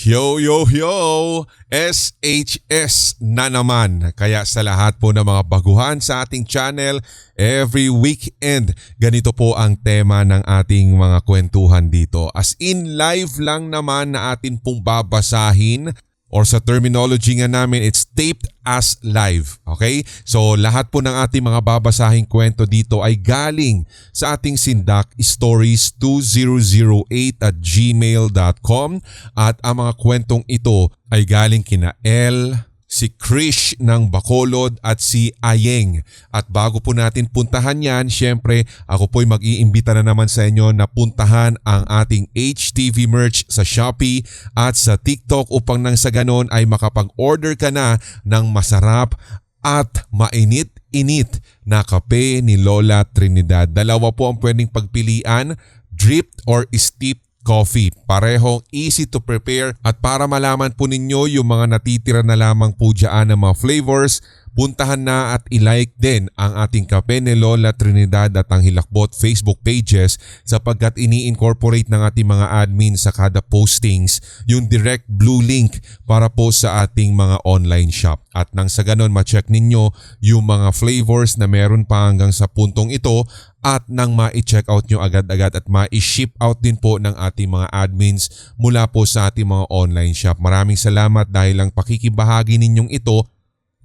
Yo, yo, yo! SHS na naman. Kaya sa lahat po ng mga baguhan sa ating channel, every weekend, ganito po ang tema ng ating mga kwentuhan dito. As in live lang naman na atin pong babasahin. Or sa terminology nga namin, it's taped as live. Okay? So lahat po ng ating mga babasahing kwento dito ay galing sa ating Sindak Stories2008@gmail.com at ang mga kwentong ito ay galing kina L, si Krish ng Bacolod at si Ayeng. At bago po natin puntahan yan, syempre ako po'y mag-iimbita na naman sa inyo na puntahan ang ating HTV merch sa Shopee at sa TikTok upang nang sa ganon ay makapag-order ka na ng masarap at mainit-init na kape ni Lola Trinidad. Dalawa po ang pwedeng pagpilian, dripped or steeped coffee. Parehong easy to prepare at para malaman po ninyo yung mga natitira na lamang po dyan ng mga flavors, puntahan na at ilike din ang ating Kape ni Lola Trinidad at ang Hilakbot Facebook pages sapagkat ini-incorporate ng ating mga admin sa kada postings yung direct blue link para po sa ating mga online shop. At nang sa ganon ma-check ninyo yung mga flavors na meron pa hanggang sa puntong ito at nang ma-check out nyo agad-agad at ma-ship out din po ng ating mga admins mula po sa ating mga online shop. Maraming salamat dahil ang pakikibahagi ninyong ito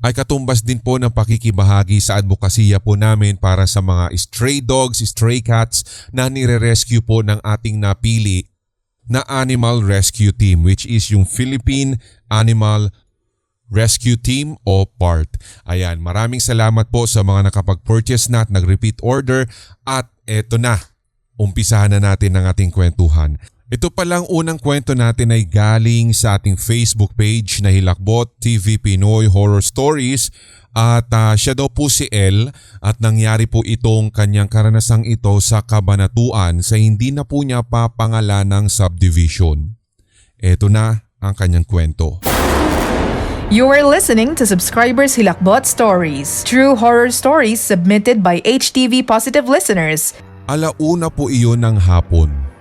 ay katumbas din po ng pakikibahagi sa advokasya po namin para sa mga stray dogs, stray cats na nire-rescue po ng ating napili na Animal Rescue Team, which is yung Philippine Animal Rescue Team o PART. Ayan, maraming salamat po sa mga nakapag-purchase na at nag-repeat order at eto na, umpisahan na natin ang ating kwentuhan. Ito palang unang kwento natin ay galing sa ating Facebook page na Hilakbot TV Pinoy Horror Stories at siya daw po si L at nangyari po itong kanyang karanasang ito sa Cabanatuan sa hindi na po niya papangalanang subdivision. Ito na ang kanyang kwento. You are listening to Subscribers Hilakbot Stories, true horror stories submitted by HTV Positive listeners. Alauna po iyon ng hapon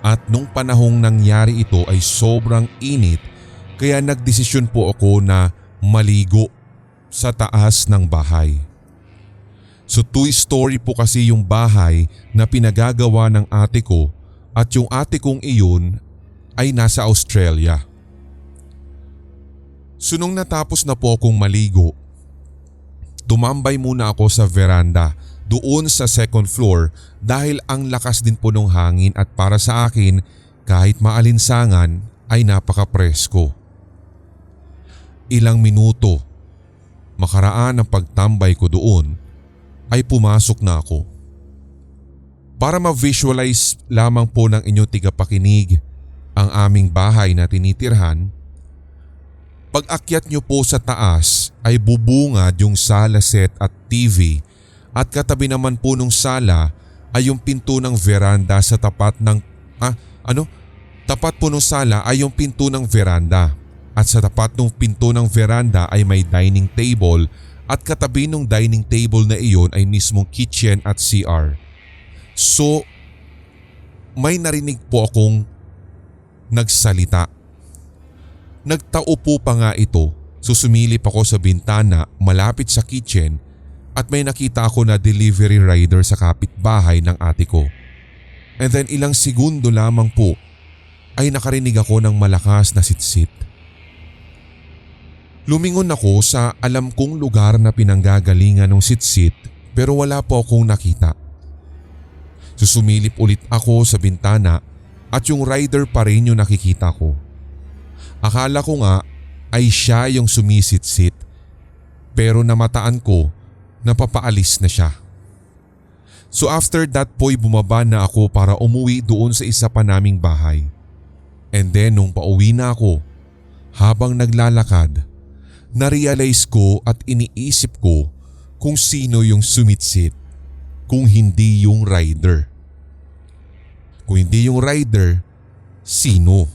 at nung panahong nangyari ito ay sobrang init kaya nagdesisyon po ako na maligo sa taas ng bahay. So two-story po kasi yung bahay na pinagagawa ng ate ko at yung ate kong iyon ay nasa Australia. So nung natapos na po akong maligo, tumambay muna ako sa veranda doon sa second floor dahil ang lakas din po ng hangin at para sa akin kahit maalinsangan ay napaka-presko. Ilang minuto makaraan ang pagtambay ko doon ay pumasok na ako. Para ma-visualize lamang po ng inyong tigapakinig ang aming bahay na tinitirhan, pag-akyat nyo po sa taas ay bubungad yung sala set at TV at katabi naman po nung sala ay yung pinto ng veranda sa tapat ng tapat po nung sala ay yung pinto ng veranda at sa tapat ng pinto ng veranda ay may dining table at katabi ng dining table na iyon ay mismong kitchen at CR. So may narinig po akong nagsalita. Nagtaupo pa nga ito, susumilip ako sa bintana malapit sa kitchen at may nakita ako na delivery rider sa kapitbahay ng ate ko. And then ilang segundo lamang po ay nakarinig ako ng malakas na sitsit. Lumingon ako sa alam kong lugar na pinanggagalingan ng sitsit pero wala po akong nakita. Susumilip ulit ako sa bintana at yung rider pa rin yung nakikita ko. Akala ko nga ay siya yung sumisitsit pero namataan ko na papaalis na siya. So after that po'y bumaba na ako para umuwi doon sa isa pa naming bahay. And then nung pauwi na ako, habang naglalakad, narealize ko at iniisip ko kung sino yung sumitsit kung hindi yung rider. Kung hindi yung rider, sino?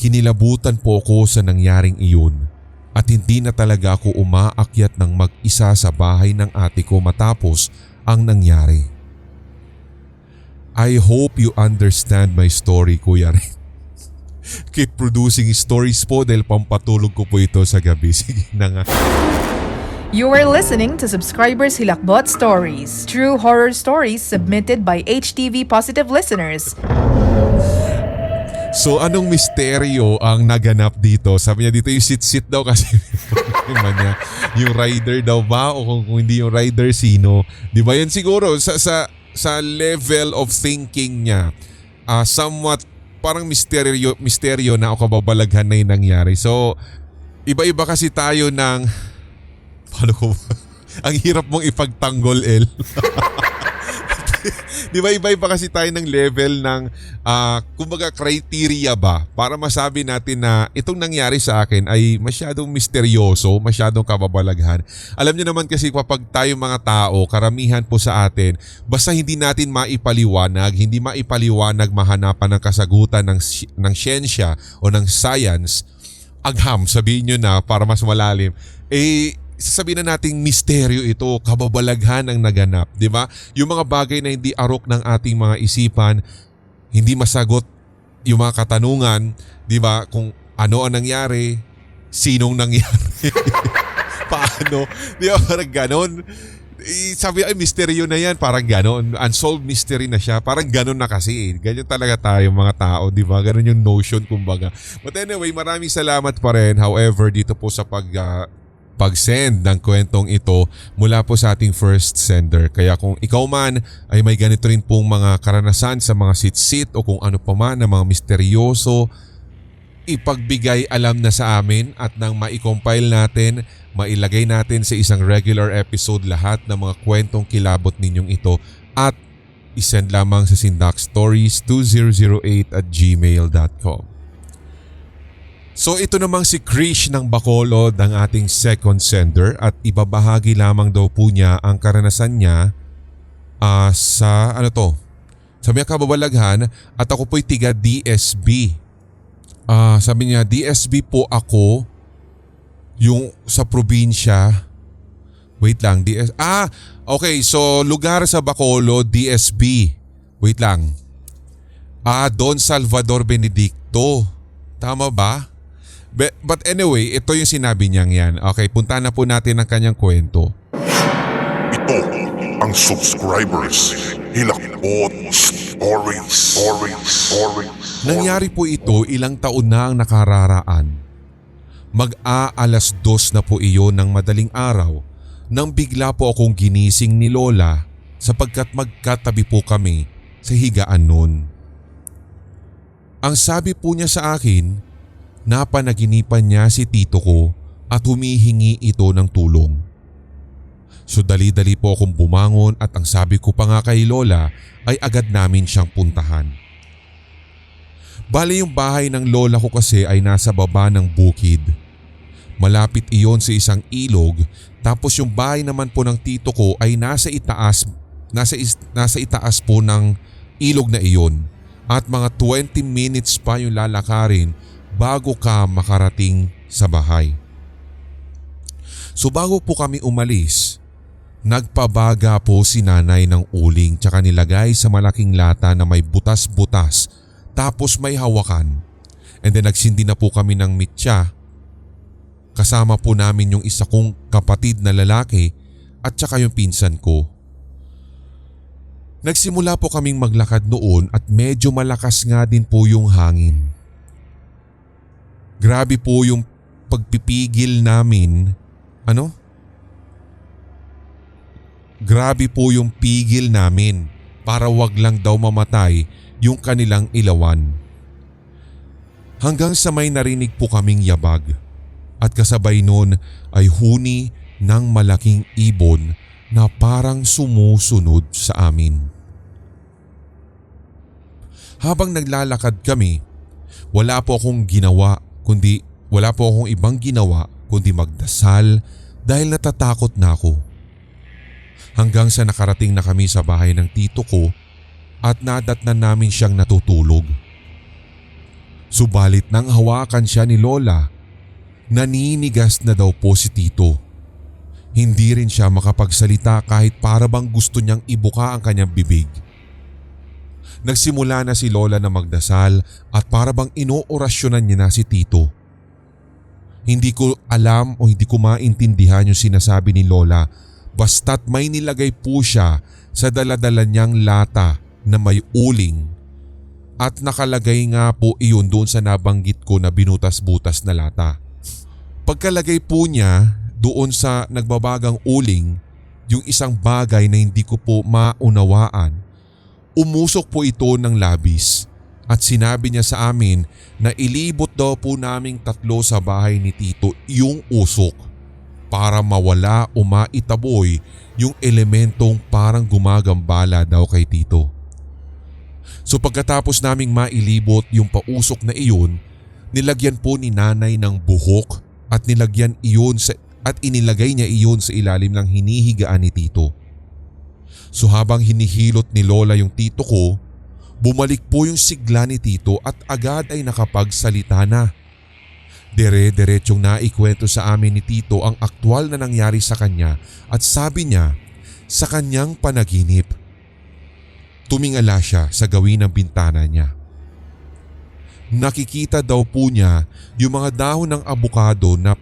Kinilabutan po ako sa nangyaring iyon at hindi na talaga ako umaakyat ng mag-isa sa bahay ng ate ko matapos ang nangyari. I hope you understand my story, Kuya Ren. keep producing stories po dahil pampatulog ko po ito sa gabi. Sige na nga. You are listening to Subscribers Hilakbot Stories, true horror stories submitted by HTV Positive listeners. So anong misteryo ang naganap dito? Sabi niya dito yung sit-sit daw kasi yung rider daw ba o kung hindi yung rider sino? Di ba yan siguro sa level of thinking niya somewhat parang misteryo na o kababalaghan na yung nangyari. So iba-iba kasi tayo ng paano ko ba? Ang hirap mong ipagtanggol, El. Di ba iba-iba kasi tayo ng level ng kumbaga criteria ba para masabi natin na itong nangyari sa akin ay masyadong misteryoso, masyadong kababalaghan. Alam niyo naman kasi kapag tayo mga tao, karamihan po sa atin, basta hindi natin hindi maipaliwanag mahanapan ng kasagutan ng siyensya o ng science, agham, sabihin nyo na para mas malalim, sasabihin na nating misteryo ito, kababalaghan ang naganap, di ba? Yung mga bagay na hindi arok ng ating mga isipan, hindi masagot yung mga katanungan, di ba? Kung ano ang nangyari, sinong nangyari, paano, di ba? Parang ganon. Sabi ay misteryo na yan, parang ganon. Unsolved mystery na siya, parang ganon na kasi. Ganyan talaga tayo mga tao, di ba? Ganon yung notion kumbaga. But anyway, maraming salamat pa rin. However, dito po sa pag-send ng kwentong ito mula po sa ating first sender. Kaya kung ikaw man ay may ganito rin pong mga karanasan sa mga sit-sit o kung ano pa man na mga misteryoso, ipagbigay alam na sa amin at nang ma-compile natin, mailagay natin sa isang regular episode lahat ng mga kwentong kilabot ninyong ito at isend lamang sa sindakstories2008@gmail.com. So ito namang si Krish ng Bacolod ang ating second sender at ibabahagi lamang daw po niya ang karanasan niya sa sabi niya kababalaghan at ako po'y tiga DSB. Sabi niya DSB po ako yung sa probinsya. Wait lang, okay, so lugar sa Bacolod, DSB. Wait lang. Don Salvador Benedicto. Tama ba? But anyway, ito yung sinabi niyang yan. Okay, punta na po natin ang kanyang kwento. Ito ang Subscribers Hilakbot Stories. Nangyari po ito ilang taon na ang nakararaan. Mag-aalas 2 na po iyon ng madaling araw nang bigla po akong ginising ni Lola sapagkat magkatabi po kami sa higaan noon. Ang sabi po niya sa akin, napanaginipan niya si tito ko at humihingi ito ng tulong. So dali-dali po akong bumangon at ang sabi ko pa nga kay Lola ay agad namin siyang puntahan. Bali yung bahay ng lola ko kasi ay nasa baba ng bukid. Malapit iyon sa isang ilog tapos yung bahay naman po ng tito ko ay nasa itaas po ng ilog na iyon at mga 20 minutes pa yung lalakarin bago ka makarating sa bahay. So bago po kami umalis, nagpabaga po si nanay ng uling tsaka nilagay sa malaking lata na may butas-butas tapos may hawakan. And then nagsindi na po kami ng mitya. Kasama po namin yung isa kong kapatid na lalaki at tsaka yung pinsan ko. Nagsimula po kaming maglakad noon at medyo malakas nga din po yung hangin. Grabe po yung pagpipigil namin. Grabe po yung pigil namin para wag lang daw mamatay yung kanilang ilawan. Hanggang sa may narinig po kaming yabag at kasabay nun ay huni ng malaking ibon na parang sumusunod sa amin. Habang naglalakad kami, wala po akong ibang ginawa kundi magdasal dahil natatakot na ako. Hanggang sa nakarating na kami sa bahay ng tito ko at nadatnan namin siyang natutulog. Subalit nang hawakan siya ni Lola, naninigas na daw po si tito. Hindi rin siya makapagsalita kahit para bang gusto niyang ibuka ang kanyang bibig. Nagsimula na si Lola na magdasal at para bang inoorasyonan niya na si Tito. Hindi ko alam o hindi ko maintindihan yung sinasabi ni Lola basta't may nilagay po siya sa daladala niyang lata na may uling at nakalagay nga po iyon doon sa nabanggit ko na binutas-butas na lata. Pagkalagay po niya doon sa nagbabagang uling, yung isang bagay na hindi ko po maunawaan, umusok po ito ng labis at sinabi niya sa amin na ilibot daw po naming 3 sa bahay ni Tito yung usok para mawala o maitaboy yung elementong parang gumagambala daw kay Tito. So pagkatapos naming mailibot yung pausok na iyon, nilagyan po ni nanay ng buhok at inilagay niya iyon sa ilalim ng hinihigaan ni Tito. So habang hinihilot ni Lola yung tito ko, bumalik po yung sigla ni Tito at agad ay nakapagsalita na. Dire-diretsyong naikwento sa amin ni Tito ang aktwal na nangyari sa kanya at sabi niya sa kanyang panaginip. Tumingala siya sa gawin ng bintana niya. Nakikita daw po niya yung mga dahon ng abukado na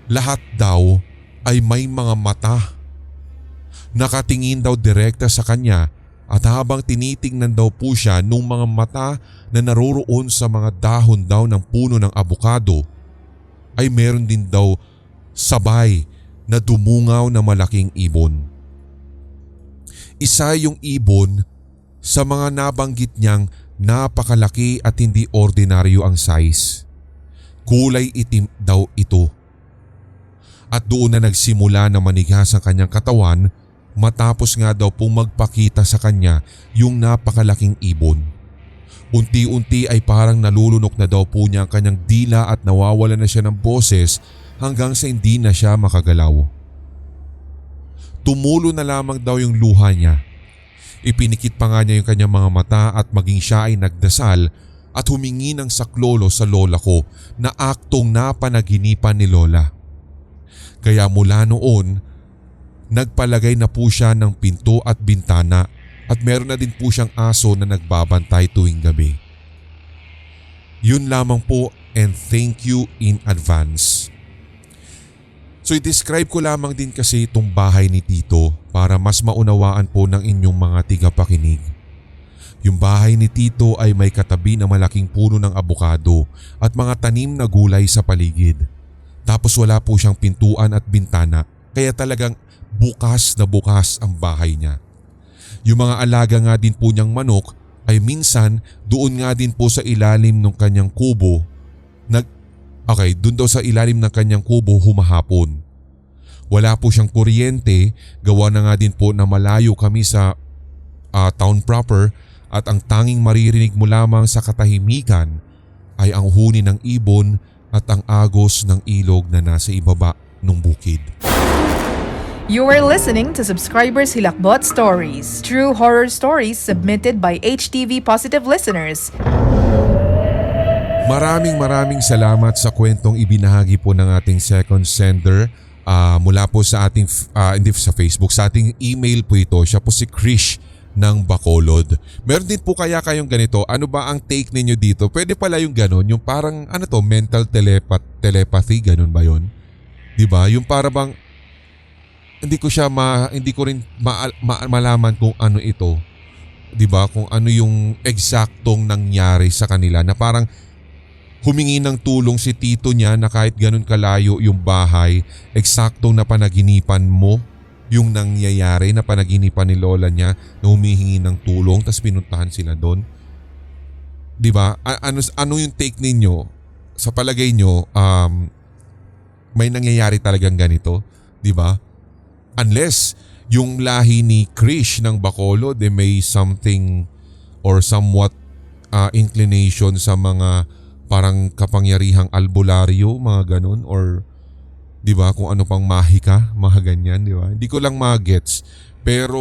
lahat daw ay may mga mata. Nakatingin daw direkta sa kanya at habang tinitingnan daw po siya nung mga mata na naroroon sa mga dahon daw ng puno ng abukado, ay meron din daw sabay na dumungaw na malaking ibon. Isa yung ibon sa mga nabanggit niyang napakalaki at hindi ordinaryo ang size. Kulay itim daw ito. At doon na nagsimula na manigas ang kanyang katawan matapos nga daw pong magpakita sa kanya yung napakalaking ibon. Unti-unti ay parang nalulunok na daw po niya ang kanyang dila at nawawala na siya ng boses hanggang sa hindi na siya makagalaw. Tumulo na lamang daw yung luha niya. Ipinikit pa nga niya yung kanyang mga mata at maging siya ay nagdasal at humingi ng saklolo sa lola ko na aktong napanaginipan ni Lola. Kaya mula noon, nagpalagay na po siya ng pinto at bintana at meron na din po siyang aso na nagbabantay tuwing gabi. Yun lamang po and thank you in advance. So i-describe ko lamang din kasi itong bahay ni Tito para mas maunawaan po ng inyong mga tigapakinig. Yung bahay ni Tito ay may katabi na malaking puno ng abukado at mga tanim na gulay sa paligid. Tapos wala po siyang pintuan at bintana kaya talagang bukas na bukas ang bahay niya. Yung mga alaga nga din po niyang manok ay minsan doon nga din po sa ilalim ng kanyang kubo. Doon daw sa ilalim ng kanyang kubo humahapon. Wala po siyang kuryente, gawa na nga din po na malayo kami sa town proper. At ang tanging maririnig mo lamang sa katahimikan ay ang huni ng ibon at ang agos ng ilog na nasa ibaba ng bukid. You are listening to Subscribers Hilakbot Stories, true horror stories submitted by HTV Positive listeners. Maraming salamat sa kwentong ibinahagi po ng ating second sender mula po sa ating hindi sa Facebook, sa ating email po ito. Siya po si Krish ng Bacolod. Meron din po kaya kayong ganito? Ano ba ang take ninyo dito? Pwede pala yung ganon, yung parang mental telepathy, ganon ba yun? Diba? Yung para bang hindi ko rin malaman kung ano ito. Diba? Kung ano yung eksaktong nangyari sa kanila na parang humingi ng tulong si Tito niya na kahit ganon kalayo yung bahay, eksaktong napanaginipan mo yung nangyayari na panaginipan ni Lola niya na humihingi ng tulong tapos pinuntahan sila doon. Diba? Ano yung take ninyo? Sa palagay nyo, may nangyayari talagang ganito? Diba? Unless yung lahi ni Krish ng Bacolod may something or somewhat inclination sa mga parang kapangyarihang albularyo, mga ganun, or di ba kung ano pang mahika, mga ganyan, di ba? Hindi ko lang magets. Pero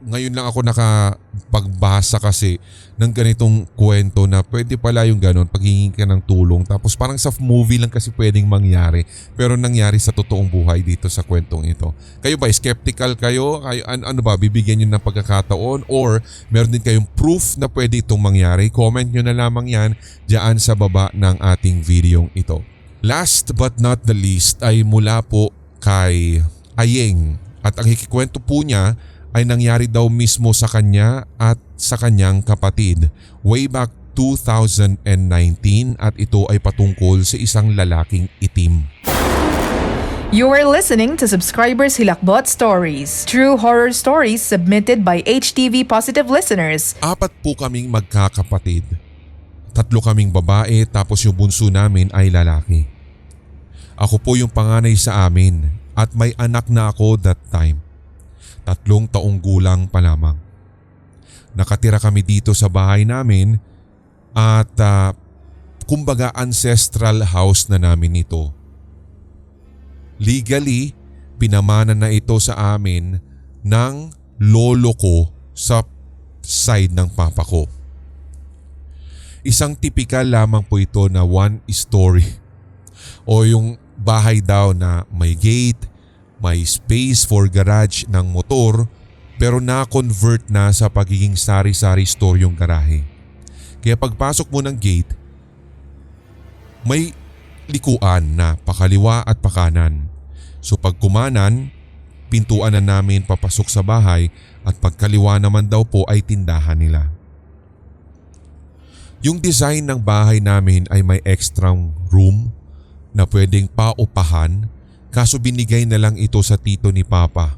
ngayon lang ako nakapagbasa kasi ng ganitong kwento na pwede pala yung ganon, paghingi ka ng tulong. Tapos parang sa movie lang kasi pwedeng mangyari. Pero nangyari sa totoong buhay dito sa kwentong ito. Kayo ba, skeptical kayo? Ano ba, bibigyan nyo ng pagkakataon? Or meron din kayong proof na pwede itong mangyari? Comment nyo na lamang yan dyan sa baba ng ating videong ito. Last but not the least ay mula po kay Ayeng. At ang hikikwento po niya ay nangyari daw mismo sa kanya at sa kanyang kapatid way back 2019 at ito ay patungkol sa isang lalaking itim. You are listening to Subscribers Hilakbot Stories, true horror stories submitted by HTV Positive listeners. 4 po kaming magkakapatid. 3 kaming babae tapos yung bunso namin ay lalaki. Ako po yung panganay sa amin at may anak na ako that time. 3 taong gulang pa lamang. Nakatira kami dito sa bahay namin at kumbaga ancestral house na namin ito. Legally, pinamana na ito sa amin ng lolo ko sa side ng papa ko. Isang tipikal lamang po ito na one story o yung bahay daw na may gate, may space for garage ng motor pero na-convert na sa pagiging sari-sari store yung garahe. Kaya pagpasok mo ng gate, may likuan na pakaliwa at pakanan. So pag kumanan, pintuan na namin papasok sa bahay at pagkaliwa naman daw po ay tindahan nila. Yung design ng bahay namin ay may extra room na pwedeng paupahan. Kaso binigay na lang ito sa tito ni Papa.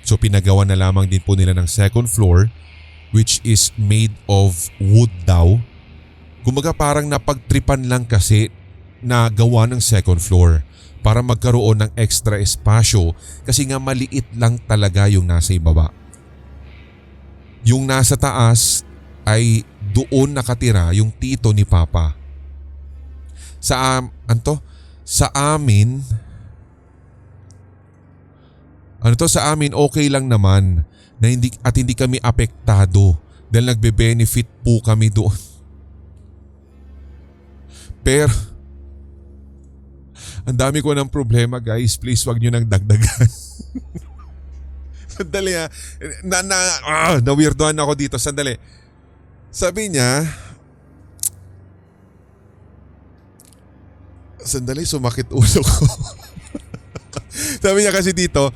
So pinagawa na lamang din po nila ng second floor which is made of wood daw. Kumaga parang napagtripan lang kasi na gawa ng second floor para magkaroon ng extra espasyo kasi nga maliit lang talaga yung nasa ibaba. Yung nasa taas ay doon nakatira yung tito ni Papa. Sa amin okay lang naman na hindi kami apektado dahil nagbe-benefit po kami doon. Pero ang dami ko ng problema guys, please wag nyo nang dagdagan. Sandali ha, na-weirdohan ako dito, sandali. Sabi niya, sandali, sumakit ulo ko. Sabi niya kasi dito,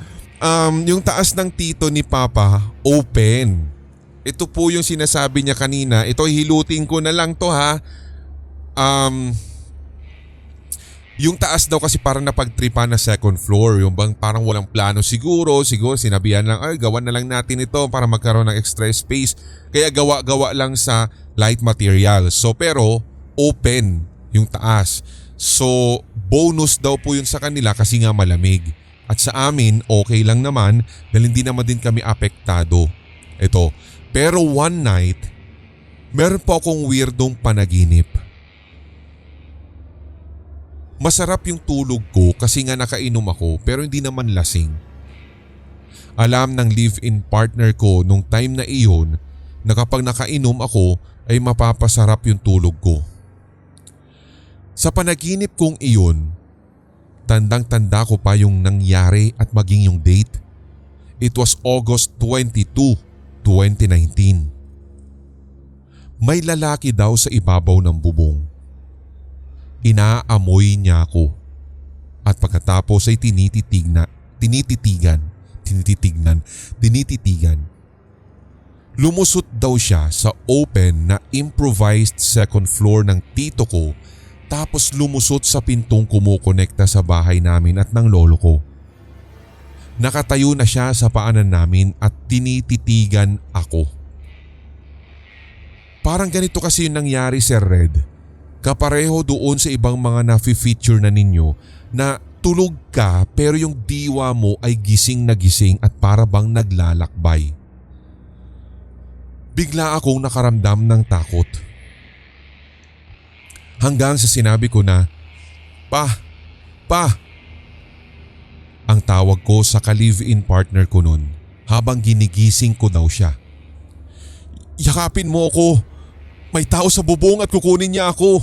yung taas ng tito ni Papa, open. Ito po yung sinasabi niya kanina. Ito, hilutin ko na lang to ha. Yung taas daw kasi parang napagtripan na second floor. Yung bang parang walang plano siguro sinabihan lang, ay gawan na lang natin ito para magkaroon ng extra space. Kaya gawa lang sa light material. So pero open yung taas. So bonus daw po yun sa kanila kasi nga malamig. At sa amin okay lang naman dahil hindi naman din kami apektado. Ito. Pero one night, meron po akong weirdong panaginip. Masarap yung tulog ko kasi nga nakainom ako pero hindi naman lasing. Alam ng live-in partner ko nung time na iyon na kapag nakainom ako ay mapapasarap yung tulog ko. Sa panaginip kong iyon, tandang-tanda ko pa yung nangyari at maging yung date. It was August 22, 2019. May lalaki daw sa ibabaw ng bubong. Inaamoy niya ako at pagkatapos ay tinititigan. Lumusot daw siya sa open na improvised second floor ng tito ko tapos lumusot sa pintong kumukonekta sa bahay namin at ng lolo ko. Nakatayo na siya sa paanan namin at tinititigan ako. Parang ganito kasi yung nangyari, Sir Red. Kapareho doon sa ibang mga na-feature na ninyo na tulog ka pero yung diwa mo ay gising na gising at para bang naglalakbay. Bigla akong nakaramdam ng takot. Hanggang sa sinabi ko na, Pa! Ang tawag ko sa ka-live-in partner ko nun. habang ginigising ko daw siya. Yakapin mo ako. May tao sa bubong at kukunin niya ako.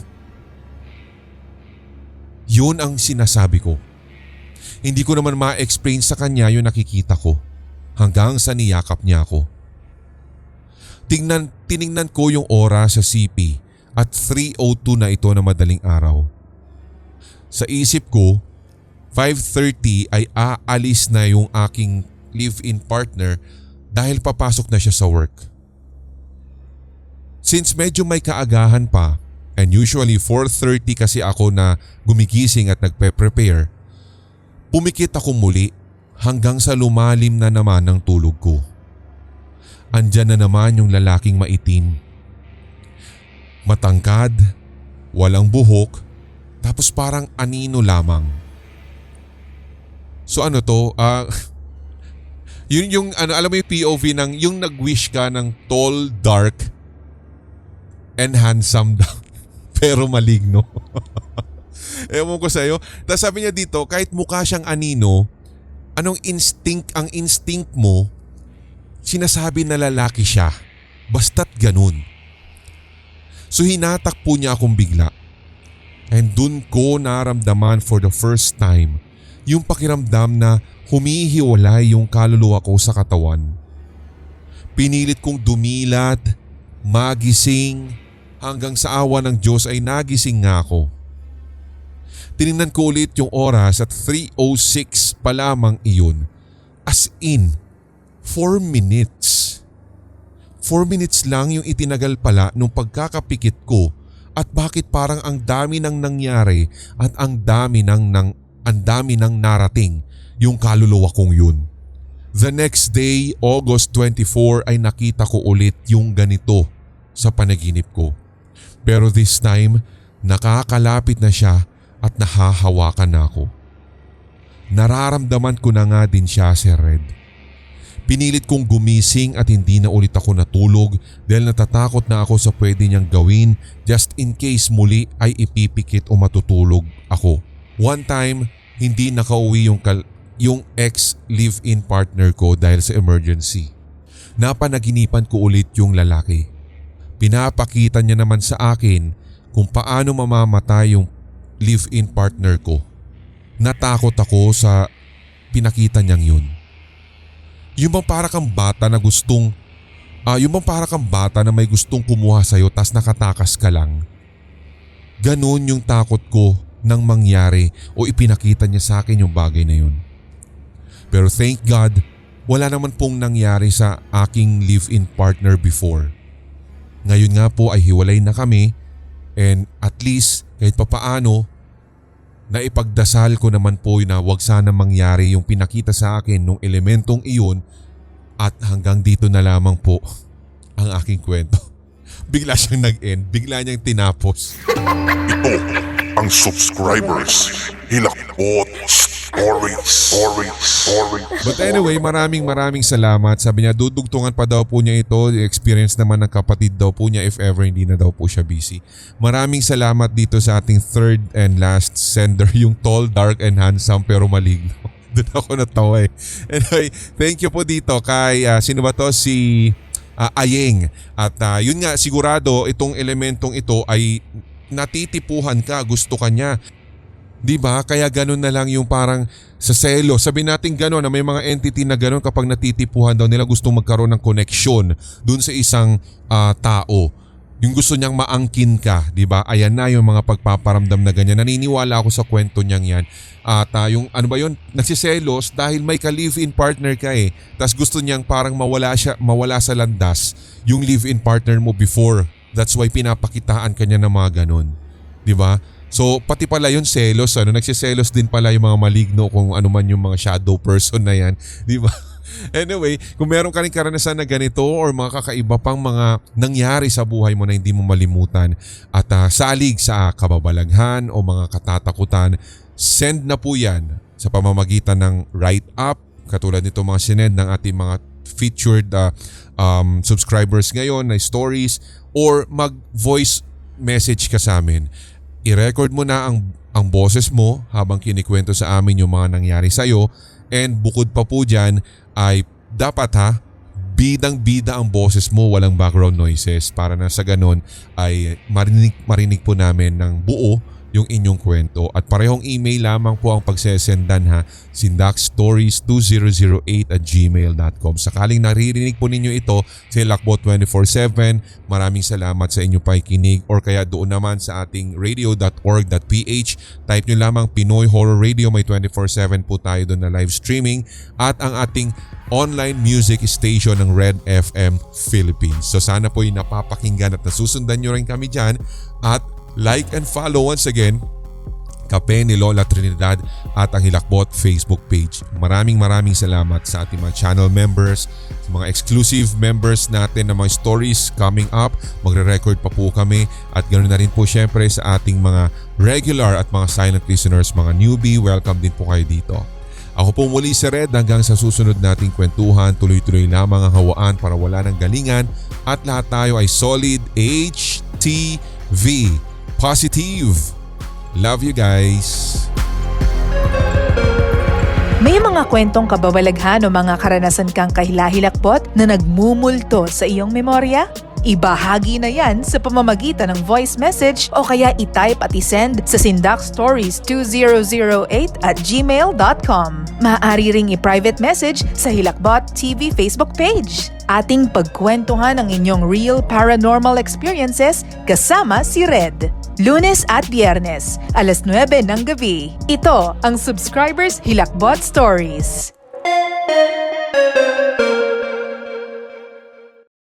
Yun ang sinasabi ko. Hindi ko naman ma-explain sa kanya yung nakikita ko hanggang sa niyakap niya ako. Tiningnan ko yung oras sa CP at 3:02 na ito na madaling araw. Sa isip ko, 5:30 ay aalis na yung aking live-in partner dahil papasok na siya sa work. Since medyo may kaagahan pa, and usually 4:30 kasi ako na gumigising at nagpe-prepare, pumikit ako muli hanggang sa lumalim na naman ang tulog ko. Andyan na naman yung lalaking maitim. Matangkad, walang buhok, tapos parang anino lamang. So ano to? Yun yung alam mo yung POV ng yung nag-wish ka ng tall, dark, and handsome daw. Pero maligno. Ewan ko sa'yo. Tapos sabi niya dito, kahit mukha siyang anino, ang instinct mo, sinasabi na lalaki siya. Basta't ganun. So hinatak po niya akong bigla. And dun ko naramdaman for the first time yung pakiramdam na humihiwalay yung kaluluwa ko sa katawan. Pinilit kong dumilat, magising, hanggang sa awa ng Diyos ay nagising nga ako. Tinignan ko ulit yung oras at 3:06 pa lamang iyon. As in, 4 minutes. 4 minutes lang yung itinagal pala nung pagkakapikit ko at bakit parang ang dami nang nangyari at ang dami nang narating yung kaluluwa kong yun. The next day, August 24 ay nakita ko ulit yung ganito sa panaginip ko. Pero this time, nakakalapit na siya at nahahawakan na ako. Nararamdaman ko na nga din siya, Sir Red. Pinilit kong gumising at hindi na ulit ako natulog dahil natatakot na ako sa pwede niyang gawin just in case muli ay ipipikit o matutulog ako. One time, hindi nakauwi yung ex-live-in partner ko dahil sa emergency. Napanaginipan ko ulit yung lalaki. Pinapakita niya naman sa akin kung paano mamamatay yung live-in partner ko. Natakot ako sa pinakita niyang yun. Yung bang para kang bata na may gustong kumuha sa'yo tas nakatakas ka lang. Ganon yung takot ko nang mangyari o ipinakita niya sa akin yung bagay na yun. Pero thank God, wala naman pong nangyari sa aking live-in partner before. Ngayon nga po ay hiwalay na kami and at least kahit papaano, naipagdasal ko naman po na wag sana mangyari yung pinakita sa akin nung elementong iyon at hanggang dito na lamang po ang aking kwento. Bigla siyang nag-end, bigla niyang tinapos. Ito ang subscribers Hilakbot Stories. But anyway, maraming salamat. Sabi niya dudugtungan pa daw po niya ito. Experience naman ng kapatid daw po niya if ever hindi na daw po siya busy. Maraming salamat dito sa ating third and last sender, yung tall, dark and handsome pero maligno. Doon ako natawa eh. Anyway, thank you po dito kay sino ba to? Si Ayeng. At yun nga, sigurado itong elementong ito ay natitipuhan ka, gusto ka niya. Diba? Kaya ganun na lang yung parang sa selo. Sabi natin ganun na may mga entity na ganun kapag natitipuhan daw nila gustong magkaroon ng koneksyon dun sa isang tao. Yung gusto niyang maangkin ka, diba? Ayan na yung mga pagpaparamdam na ganyan. Naniniwala ako sa kwento niyang yan. At yung ano ba yun? Nagsiselos dahil may ka-live-in partner ka eh. Tapos gusto niyang parang mawala sa landas yung live-in partner mo before. That's why pinapakitaan ka niya ng mga ganun. Diba? So pati pala yun selos, nagsiselos din pala yung mga maligno kung ano man yung mga shadow person na yan, di ba? Anyway, kung meron ka rin karanasan na ganito or mga kakaiba pang mga nangyari sa buhay mo na hindi mo malimutan at salig sa kababalaghan o mga katatakutan, send na po yan sa pamamagitan ng write-up katulad nito mga sinend ng ating mga featured subscribers ngayon na stories or mag-voice message ka sa amin. I-record mo na ang boses mo habang kinikwento sa amin yung mga nangyari sa'yo and bukod pa po dyan ay dapat ha, bidang-bida ang boses mo, walang background noises para na sa ganun ay marinig po namin ng buo yung inyong kwento. At parehong email lamang po ang pagsesendan ha, sindakstories2008@gmail.com. Sakaling naririnig po ninyo ito sa Hilakbot 24/7, maraming salamat sa inyong pakikinig, or kaya doon naman sa ating radio.org.ph, type nyo lamang Pinoy Horror Radio, may 24/7 po tayo doon na live streaming, at ang ating online music station ng Red FM Philippines. So sana po yung napapakinggan at nasusundan nyo rin kami dyan, at like and follow once again Kape ni Lola Trinidad at ang Hilakbot Facebook page. Maraming salamat sa ating mga channel members, sa mga exclusive members natin na mga stories coming up. Magre-record pa po kami, at ganoon na rin po syempre sa ating mga regular at mga silent listeners, mga newbie. Welcome din po kayo dito. Ako po muli si Red, hanggang sa susunod nating kwentuhan. Tuloy-tuloy lamang ang hawaan para wala ng galingan, at lahat tayo ay solid HTV. Positive. Love you guys. May mga kwentong kababalaghan o mga karanasan kang kahilahilakbot na nagmumulto sa iyong memorya? Ibahagi na yan sa pamamagitan ng voice message o kaya i-type at i-send sa sindakstories2008@gmail.com. Maaari ring i-private message sa Hilakbot TV Facebook page. Ating pagkwentuhan ang inyong real paranormal experiences kasama si Red. Lunes at Biyernes, 9:00 ng gabi. Ito ang Subscribers Hilakbot Stories.